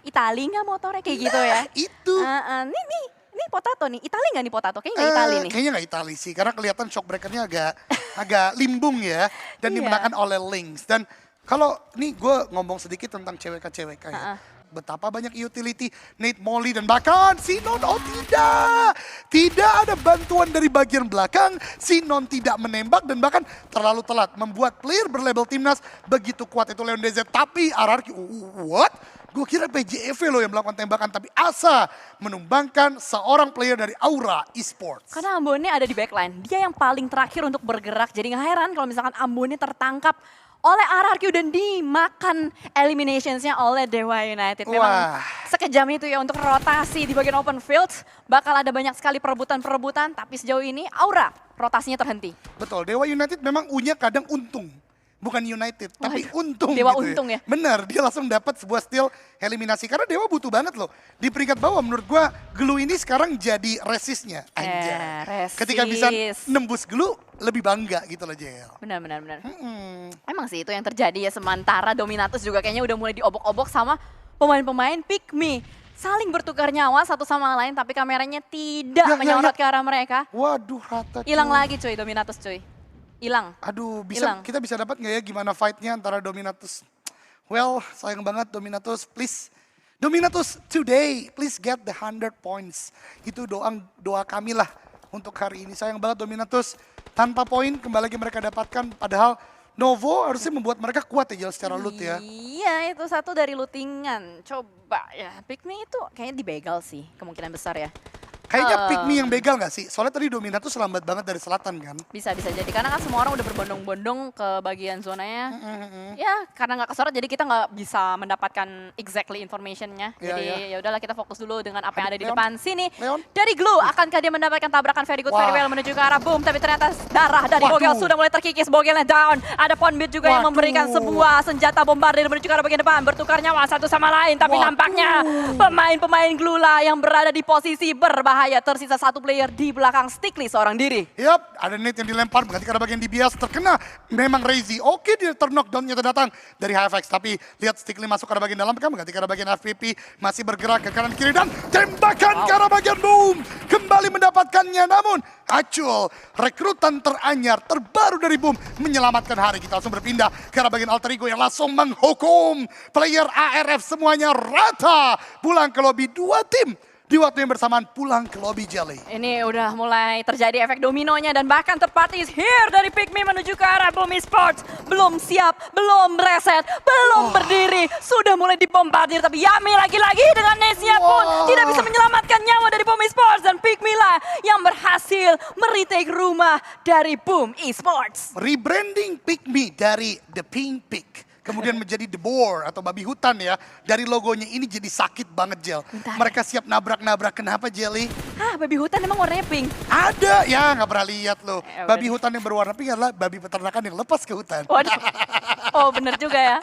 Itali nggak motornya kayak gitu ya? Itu. Nih Potato nih, Itali nggak nih Potato? Kayaknya nggak Itali nih. Kayaknya nggak Itali sih, karena kelihatan shockbreakernya agak limbung ya. Dan Iya. dimenangkan oleh Lynx. Dan kalau nih gue ngomong sedikit tentang CWK-CWK ya. Betapa banyak utility, Nate Molly dan bahkan Sinon, oh tidak. Tidak ada bantuan dari bagian belakang, Sinon tidak menembak dan bahkan terlalu telat. Membuat player berlabel timnas begitu kuat itu Leon DZ. Tapi RRQ, what? Gue kira PJEV loh yang melakukan tembakan, tapi Asa menumbangkan seorang player dari Aura Esports. Karena Ambonnya ada di backline, dia yang paling terakhir untuk bergerak. Jadi nggak heran kalau misalkan Ambonnya tertangkap oleh RRQ dan dimakan eliminationsnya oleh Dewa United. Memang sekejam itu ya untuk rotasi di bagian open field. Bakal ada banyak sekali perebutan-perebutan, tapi sejauh ini Aura rotasinya terhenti. Betul, Dewa United memang U-nya kadang untung. Bukan United, tapi untung. Dewa gitu untung ya? Bener, dia langsung dapat sebuah steal eliminasi. Karena Dewa butuh banget loh. Di peringkat bawah menurut gua Glue ini sekarang jadi resistnya. Resist. Ketika bisa nembus Glue, lebih bangga gitu loh JL. Benar. Emang sih itu yang terjadi ya, sementara Dominatus juga kayaknya udah mulai diobok-obok sama pemain-pemain Pick Me. Saling bertukar nyawa satu sama lain tapi kameranya tidak menyorot ke arah mereka. Waduh, rata. Hilang lagi cuy Dominatus cuy. Hilang. Aduh, kita bisa dapat nggak ya gimana fightnya antara Dominatus? Well, sayang banget Dominatus, please. Dominatus today, please get the 100 points. Itu doa kami lah untuk hari ini. Sayang banget Dominatus tanpa poin kembali lagi mereka dapatkan. Padahal Novo harusnya membuat mereka kuat ya Jel, secara loot ya. Iya, itu satu dari lootingan. Coba ya, Pick Me itu kayaknya dibegal sih, kemungkinan besar ya. Kayaknya Pick Me yang begal gak sih? Soalnya tadi Dominatus lambat banget dari selatan kan? Bisa jadi, karena kan semua orang udah berbondong-bondong ke bagian zonanya. Ya, karena nggak kesorot jadi kita nggak bisa mendapatkan exactly informationnya. Jadi ya udahlah kita fokus dulu dengan apa yang ada di depan sini. Dari Glue, akankah dia mendapatkan tabrakan very good, very well menuju ke arah boom. Tapi ternyata darah dari Bogel sudah mulai terkikis, Bogelnya down. Ada Ponbit juga yang memberikan sebuah senjata bombardir menuju ke arah bagian depan. Bertukar nyawa satu sama lain, tapi nampaknya pemain-pemain Glue lah yang berada di posisi berbahaya. Tersisa satu player di belakang Stickly seorang diri. Yap, ada Nate yang dilempar berarti karena bagian DBS terkena. Memang Razy. Oke, dia terknockdown-nya datang dari HFX. Tapi lihat Stickly masuk ke arah bagian dalam kan berarti ke arah bagian FPP masih bergerak ke kanan kiri dan tembakan ke arah bagian boom. Kembali mendapatkannya namun Acul, rekrutan teranyar terbaru dari boom menyelamatkan hari. Kita langsung berpindah ke arah bagian Alter Ego yang langsung menghukum player ARF semuanya rata. Pulang ke lobby dua tim. Di waktu yang bersamaan pulang ke lobby Jelly. Ini udah mulai terjadi efek dominonya dan bahkan third party is here dari Pick Me menuju ke arah Boom Esports. Belum siap, belum reset, belum berdiri. Sudah mulai dibombardir tapi Yami lagi-lagi dengan Nesnya pun tidak bisa menyelamatkan nyawa dari Boom Esports. Dan Pick Me lah yang berhasil meretake rumah dari Boom Esports. Rebranding Pick Me dari The Pink Pig. Kemudian menjadi The Boar atau babi hutan ya. Dari logonya ini jadi sakit banget Jel. Mereka siap nabrak-nabrak. Kenapa Jelly? Babi hutan emang warnanya pink? Ada, ya nggak pernah lihat loh. Babi hutan yang berwarna pink adalah babi peternakan yang lepas ke hutan. Waduh. Oh bener juga ya.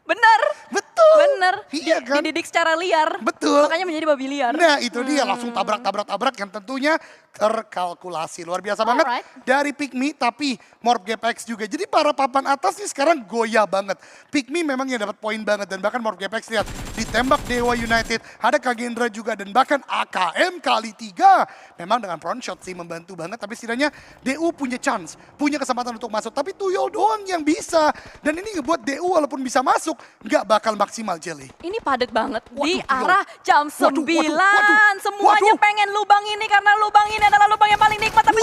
Bener. Betul. Bener. Iya kan? Dididik secara liar. Betul. Makanya menjadi babi liar. Nah itu dia langsung tabrak-tabrak yang tentunya terkalkulasi. Luar biasa banget dari Pick Me tapi Morph Gap X juga. Jadi para papan atas nih sekarang goyah banget. Pick Me memang yang dapat poin banget dan bahkan Morph Gap X lihat ditembak Dewa United. Ada Kagendra juga dan bahkan AKM kali 3. Memang dengan front shot sih membantu banget tapi setidaknya DU punya chance. Punya kesempatan untuk masuk tapi Tuyol doang yang bisa. Dan ini ngebuat DU walaupun bisa masuk nggak bakal maksimal Jelly. Ini padat banget di arah jam 9. Semuanya pengen lubang ini karena lubang ini adalah lubang yang paling nikmat. Tapi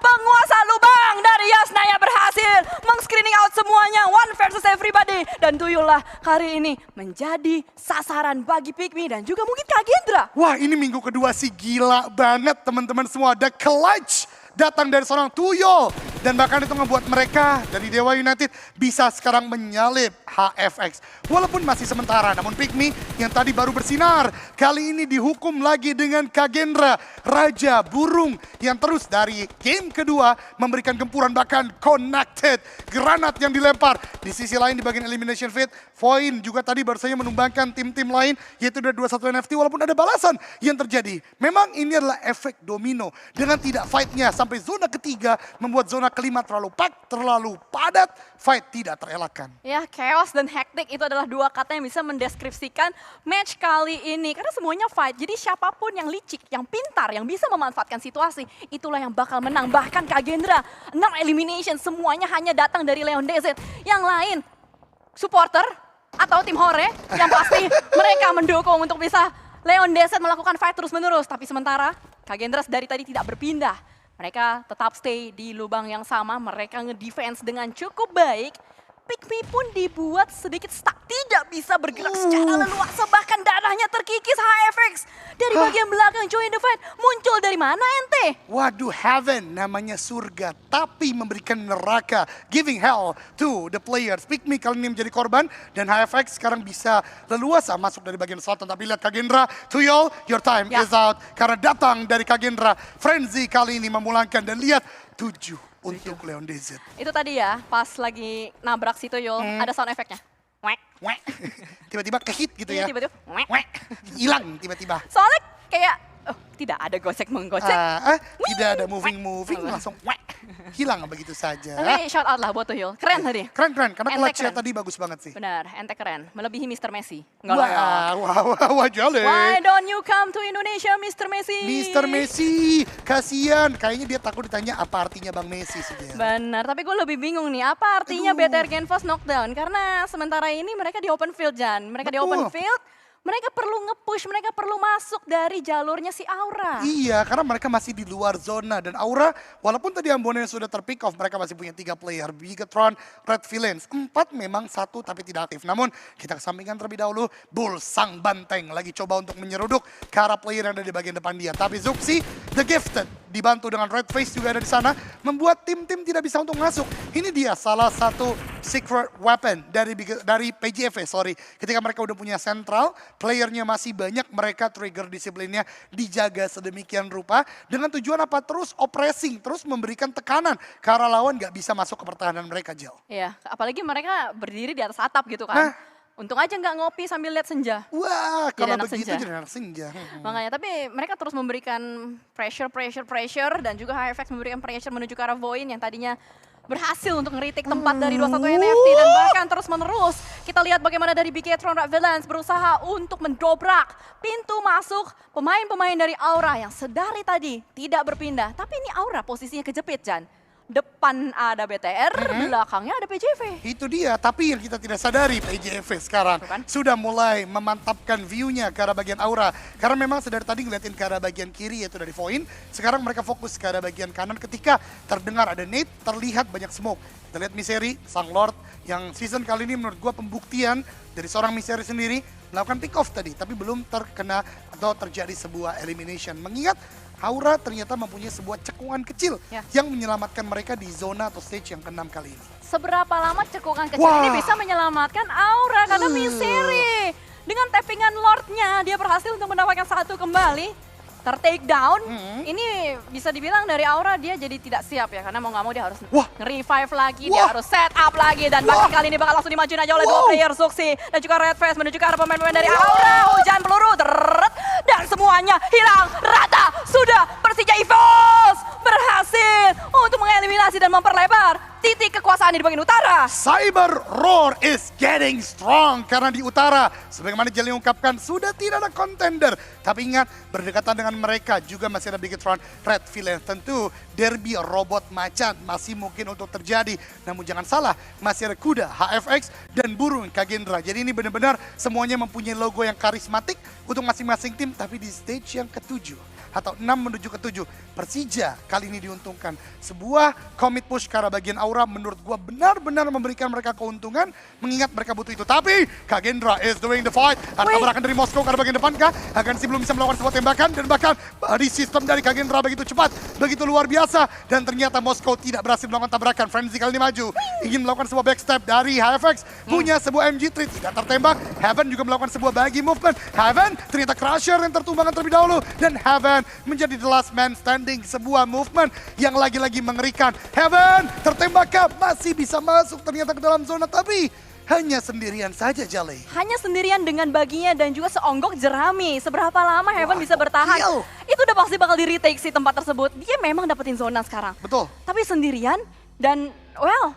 penguasa lubang dari Yasnaya berhasil meng-screening out semuanya. One versus everybody. Dan Tuyul lah kali ini menjadi sasaran bagi Pick Me dan juga mungkin Kagendra. Wah ini minggu kedua sih gila banget teman-teman semua. Ada clutch datang dari seorang Tuyul. Dan bahkan itu ngebuat mereka dari Dewa United bisa sekarang menyalip HFX. Walaupun masih sementara, namun Pick Me yang tadi baru bersinar. Kali ini dihukum lagi dengan Kagendra, Raja Burung yang terus dari game kedua memberikan gempuran bahkan connected. Granat yang dilempar. Di sisi lain di bagian elimination fit, Void juga tadi baru saja menumbangkan tim-tim lain yaitu dari 21 NFT walaupun ada balasan yang terjadi. Memang ini adalah efek domino. Dengan tidak fight-nya sampai zona ketiga membuat zona kelima terlalu pack, terlalu padat, fight tidak terelakkan. Ya, chaos dan hektik itu adalah dua kata yang bisa mendeskripsikan match kali ini. Karena semuanya fight, jadi siapapun yang licik, yang pintar, yang bisa memanfaatkan situasi, itulah yang bakal menang. Bahkan Kagendra, 6 elimination, semuanya hanya datang dari Leon DZ. Yang lain, supporter atau tim Hore, yang pasti mereka mendukung untuk bisa Leon DZ melakukan fight terus-menerus. Tapi sementara, Kagendra dari tadi tidak berpindah. Mereka tetap stay di lubang yang sama, mereka nge-defense dengan cukup baik. Pick Me pun dibuat sedikit stuck, tidak bisa bergerak secara leluasa, bahkan darahnya terkikis. HFX dari bagian belakang join the fight, muncul dari mana ente? Waduh, heaven namanya surga, tapi memberikan neraka, giving hell to the players. Pick Me kali ini menjadi korban, dan HFX sekarang bisa leluasa masuk dari bagian selatan. Tapi lihat Kagendra, Tuyol, your time is out. Karena datang dari Kagendra, Frenzy kali ini memulangkan, dan lihat 7 untuk Leon DZ. Itu tadi ya, pas lagi nabrak si Tuyul, ada sound efeknya. Wek. Wek. Tiba-tiba kehit gitu Iya, ya. tiba-tiba, wek. Wek. Hilang tiba-tiba. Soalnya kayak, tidak ada gocek-menggocek. Tidak ada moving-moving, langsung wek. Hilang begitu saja. Tapi shout out lah buat Tuyul, keren tadi. Keren, karena Ente clutch-nya keren. tadi bagus banget sih. Benar, ente keren, melebihi Mr. Messi. Enggak lah ya. Wah, jale. Why don't you come to Indonesia, Mr. Messi? Mr. Messi, kasihan. Kayaknya dia takut ditanya apa artinya Bang Messi sih dia. Benar, tapi gue lebih bingung nih, apa artinya BTR Genfos knockdown? Karena sementara ini mereka di open field, Jan. Mereka di open field, mereka perlu nge-push, mereka perlu masuk dari jalurnya si Aura. Iya, karena mereka masih di luar zona. Dan Aura, walaupun tadi Ambonnya sudah terpick off, mereka masih punya 3 player. Bigetron, Red Villains. 4 memang, 1 tapi tidak aktif. Namun, kita kesampingkan terlebih dahulu. Bull, sang banteng, lagi coba untuk menyeruduk ke arah player yang ada di bagian depan dia. Tapi Zuxi, The Gifted, dibantu dengan Red Face juga ada di sana, membuat tim-tim tidak bisa untuk masuk. Ini dia salah satu secret weapon dari PGF, sorry. Ketika mereka udah punya sentral, playernya masih banyak, mereka trigger disiplinnya dijaga sedemikian rupa dengan tujuan apa? Terus oppressing, terus memberikan tekanan ke arah lawan gak bisa masuk ke pertahanan mereka, Jel. Iya, apalagi mereka berdiri di atas atap gitu kan. Untung aja nggak ngopi sambil lihat senja. Wah, kalau anak begitu senja. jadi anak senja. Makanya, tapi mereka terus memberikan pressure dan juga HFX memberikan pressure menuju ke arah Voin yang tadinya berhasil untuk nge-retake tempat dari 21 NFT dan bahkan terus menerus. Kita lihat bagaimana dari Bigetron Red Villains berusaha untuk mendobrak pintu masuk pemain-pemain dari Aura yang sedari tadi tidak berpindah. Tapi ini Aura posisinya kejepit, Jan. Depan ada BTR, belakangnya ada PJV. Itu dia, tapi yang kita tidak sadari PJV sekarang Bukan? sudah mulai memantapkan view-nya ke arah bagian Aura. Karena memang sedari tadi ngeliatin ke arah bagian kiri yaitu dari Voin, sekarang mereka fokus ke arah bagian kanan ketika terdengar ada nade, terlihat banyak smoke. Kita lihat Misery, Sang Lord, yang season kali ini menurut gua pembuktian dari seorang Misery sendiri melakukan pick off tadi, tapi belum terkena atau terjadi sebuah elimination. Mengingat Aura ternyata mempunyai sebuah cekungan kecil yang menyelamatkan mereka di zona atau stage yang ke-6 kali ini. Seberapa lama cekungan kecil ini bisa menyelamatkan Aura karena Misery. Dengan tappingan Lordnya, dia berhasil untuk mendapatkan 1 kembali. Ter-take down, ini bisa dibilang dari Aura dia jadi tidak siap ya. Karena mau nggak mau dia harus nge-revive lagi, dia harus set up lagi. Dan bahkan kali ini bakal langsung dimajuin aja oleh 2 player Zuxi. Dan juga Red Face menuju ke arah pemain-pemain dari Aura. Hujan peluru, dan semuanya hilang rata. Sudah Persija EVOS berhasil untuk mengeliminasi dan memperlebar titik kekuasaan di bagian utara. Cyber Roar is getting strong karena di utara, sebagaimana Jelly ungkapkan, sudah tidak ada contender. Tapi ingat, berdekatan dengan mereka juga masih ada Bigetron Red Villains. Tentu derby robot macan masih mungkin untuk terjadi. Namun jangan salah, masih ada Kuda, HFX, dan Burung Kagendra. Jadi ini benar-benar semuanya mempunyai logo yang karismatik untuk masing-masing tim. Tapi di stage yang ke-7 atau 6 menuju ke-7, Persija kali ini diuntungkan. Sebuah commit push ke arah bagian Aura menurut gua benar-benar memberikan mereka keuntungan, mengingat mereka butuh itu. Tapi Kagendra is doing the fight. Ada tabrakan dari Moskow ke arah bagian depan kah? Akan belum bisa melakukan sebuah tembakan, dan bahkan body system dari Kagendra begitu cepat, begitu luar biasa, dan ternyata Moskow tidak berhasil melakukan tabrakan. Frenzy kali ini maju, ingin melakukan sebuah backstep dari HFX, punya sebuah MG3, tidak tertembak. Heaven juga melakukan sebuah bagi movement. Heaven ternyata Crusher yang tertumbangkan terlebih dahulu, dan Heaven menjadi the last man standing. Sebuah movement yang lagi-lagi mengerikan. Heaven tertembakkah? Masih bisa masuk ternyata ke dalam zona, tapi hanya sendirian saja, Jale. Hanya sendirian dengan baginya dan juga seonggok jerami. Seberapa lama Heaven bisa bertahan? Itu udah pasti bakal di retake si tempat tersebut. Dia memang dapetin zona sekarang. Betul. Tapi sendirian Dan well,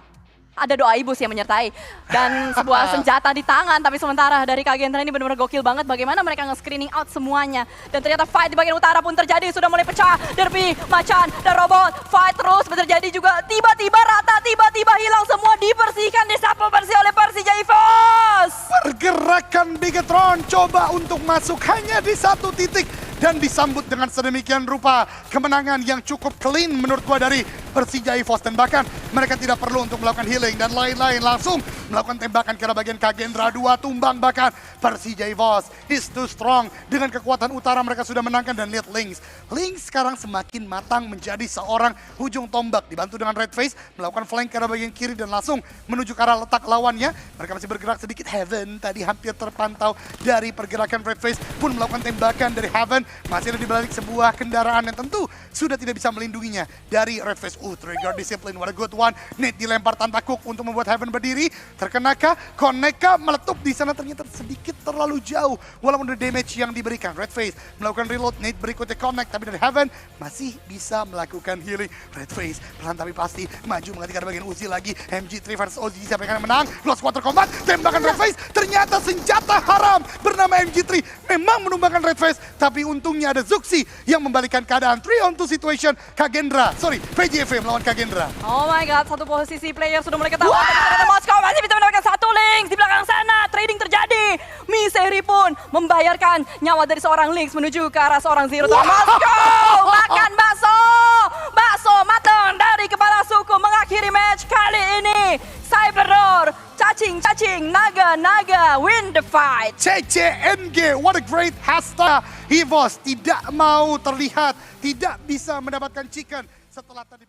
ada doa ibu sih yang menyertai. Dan sebuah senjata di tangan, tapi sementara dari Kagendra ini benar-benar gokil banget bagaimana mereka nge-screening out semuanya. Dan ternyata fight di bagian utara pun terjadi, sudah mulai pecah. Derby, Macan, dan Robot, fight terus terjadi juga. Tiba-tiba rata, tiba-tiba hilang semua, dibersihkan, disapu bersih oleh Persija EVOS. Pergerakan Bigetron coba untuk masuk hanya di satu titik. Dan disambut dengan sedemikian rupa kemenangan yang cukup clean menurut gua dari Persija EVOS. Dan bahkan mereka tidak perlu untuk melakukan healing dan lain-lain, langsung melakukan tembakan ke arah bagian Kagendra. 2 tumbang bahkan Persija EVOS is too strong. Dengan kekuatan utara mereka sudah menangkan dan lihat Lynx. Lynx sekarang semakin matang menjadi seorang hujung tombak. Dibantu dengan Red Face melakukan flank ke arah bagian kiri dan langsung menuju ke arah letak lawannya. Mereka masih bergerak sedikit. Heaven tadi hampir terpantau dari pergerakan Red Face pun melakukan tembakan dari Heaven. Masih ada di balik sebuah kendaraan yang tentu sudah tidak bisa melindunginya dari Red Face. Trigger discipline, what a good one. Nate dilempar tanpa cook untuk membuat Heaven berdiri. Terkenakah? Koneka meletup di sana ternyata sedikit terlalu jauh. Walaupun ada damage yang diberikan. Red Face melakukan reload, Nate berikutnya connect. Tapi dari Heaven masih bisa melakukan healing. Red Face perlahan tapi pasti maju mengetika bagian Uzi lagi. MG3 versus Uzi, siapa yang akan menang? Close quarter combat, tembakan Red Face. Ternyata senjata haram bernama MG3 memang menumbangkan Red Face. Tapi untungnya ada Zuxi yang membalikan keadaan. 3-on-2 situation. PJV melawan Kagendra. Oh my god, satu posisi player sudah mulai ketahuan. Tapi ternyata Moskow masih bisa mendapatkan satu Lynx di belakang sana. Trading terjadi. Miseri pun membayarkan nyawa dari seorang Lynx menuju ke arah seorang Zero. Moskow makan bakso. Bakso matang dari kepala suku mengakhiri match kali ini. Cyberdoor, cacing, naga, win the fight. CCNG, what a great hasta. EVOS tidak mau terlihat, tidak bisa mendapatkan chicken setelah tadi